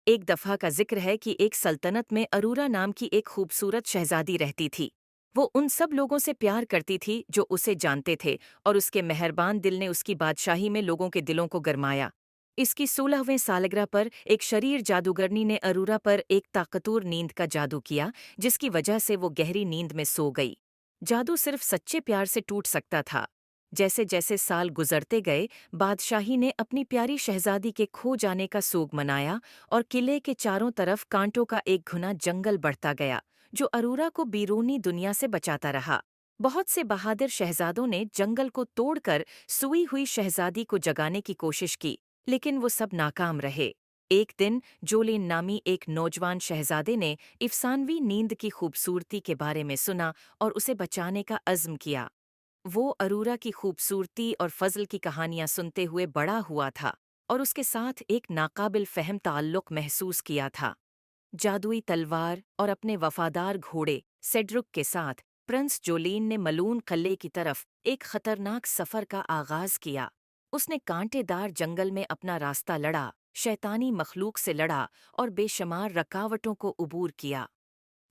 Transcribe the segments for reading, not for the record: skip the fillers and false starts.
ایک دفعہ کا ذکر ہے کہ ایک سلطنت میں ارورا نام کی ایک خوبصورت شہزادی رہتی تھی۔ وہ ان سب لوگوں سے پیار کرتی تھی جو اسے جانتے تھے، اور اس کے مہربان دل نے اس کی بادشاہی میں لوگوں کے دلوں کو گرمایا۔ اس کی 16ویں سالگرہ پر ایک شریر جادوگرنی نے ارورا پر ایک طاقتور نیند کا جادو کیا، جس کی وجہ سے وہ گہری نیند میں سو گئی۔ جادو صرف سچے پیار سے ٹوٹ سکتا تھا۔ جیسے جیسے سال گزرتے گئے، بادشاہی نے اپنی پیاری شہزادی کے کھو جانے کا سوگ منایا، اور قلعے کے چاروں طرف کانٹوں کا ایک گھنا جنگل بڑھتا گیا، جو ارورا کو بیرونی دنیا سے بچاتا رہا۔ بہت سے بہادر شہزادوں نے جنگل کو توڑ کر سوئی ہوئی شہزادی کو جگانے کی کوشش کی، لیکن وہ سب ناکام رہے۔ ایک دن جولین نامی ایک نوجوان شہزادے نے افسانوی نیند کی خوبصورتی کے بارے میں سنا اور اسے بچانے کا عزم کیا۔ وہ ارورا کی خوبصورتی اور فضل کی کہانیاں سنتے ہوئے بڑا ہوا تھا، اور اس کے ساتھ ایک ناقابل فہم تعلق محسوس کیا تھا۔ جادوئی تلوار اور اپنے وفادار گھوڑے سیڈرک کے ساتھ پرنس جولین نے ملون قلعے کی طرف ایک خطرناک سفر کا آغاز کیا۔ اس نے کانٹے دار جنگل میں اپنا راستہ لڑا، شیطانی مخلوق سے لڑا اور بے شمار رکاوٹوں کو عبور کیا۔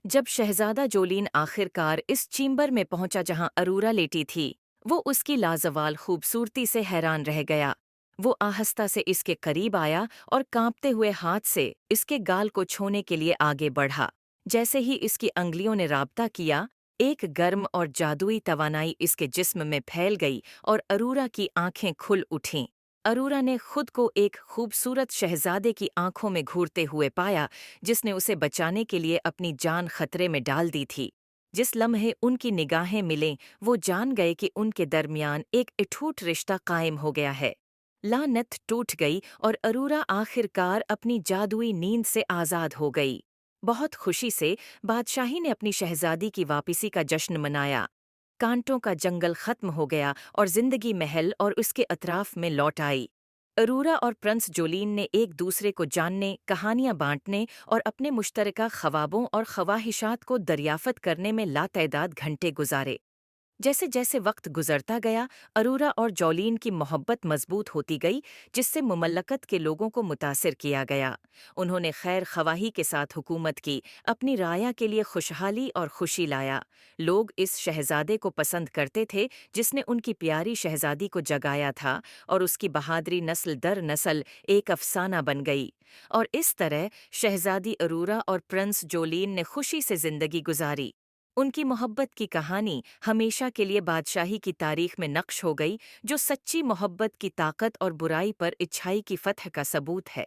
جب شہزادہ جولین آخر کار اس چیمبر میں پہنچا جہاں ارورا لیٹی تھی، وہ اس کی لازوال خوبصورتی سے حیران رہ گیا۔ وہ آہستہ سے اس کے قریب آیا اور کانپتے ہوئے ہاتھ سے اس کے گال کو چھونے کے لیے آگے بڑھا۔ جیسے ہی اس کی انگلیوں نے رابطہ کیا، ایک گرم اور جادوئی توانائی اس کے جسم میں پھیل گئی اور ارورا کی آنکھیں کھل اٹھیں۔ ارورا نے خود کو ایک خوبصورت شہزادے کی آنکھوں میں گھورتے ہوئے پایا، جس نے اسے بچانے کے لیے اپنی جان خطرے میں ڈال دی تھی۔ جس لمحے ان کی نگاہیں ملیں، وہ جان گئے کہ ان کے درمیان ایک اٹوٹ رشتہ قائم ہو گیا ہے۔ لعنت ٹوٹ گئی اور ارورا آخر کار اپنی جادوئی نیند سے آزاد ہو گئی۔ بہت خوشی سے بادشاہی نے اپنی شہزادی کی واپسی کا جشن منایا۔ کانٹوں کا جنگل ختم ہو گیا اور زندگی محل اور اس کے اطراف میں لوٹ آئی۔ ارورا اور پرنس جولین نے ایک دوسرے کو جاننے، کہانیاں بانٹنے اور اپنے مشترکہ خوابوں اور خواہشات کو دریافت کرنے میں لاتعداد گھنٹے گزارے۔ جیسے جیسے وقت گزرتا گیا، ارورا اور جولین کی محبت مضبوط ہوتی گئی، جس سے مملکت کے لوگوں کو متاثر کیا گیا۔ انہوں نے خیر خواہی کے ساتھ حکومت کی، اپنی رعایا کے لیے خوشحالی اور خوشی لایا۔ لوگ اس شہزادے کو پسند کرتے تھے جس نے ان کی پیاری شہزادی کو جگایا تھا، اور اس کی بہادری نسل در نسل ایک افسانہ بن گئی۔ اور اس طرح شہزادی ارورا اور پرنس جولین نے خوشی سے زندگی گزاری۔ ان کی محبت کی کہانی ہمیشہ کے لیے بادشاہی کی تاریخ میں نقش ہو گئی، جو سچی محبت کی طاقت اور برائی پر اچھائی کی فتح کا ثبوت ہے۔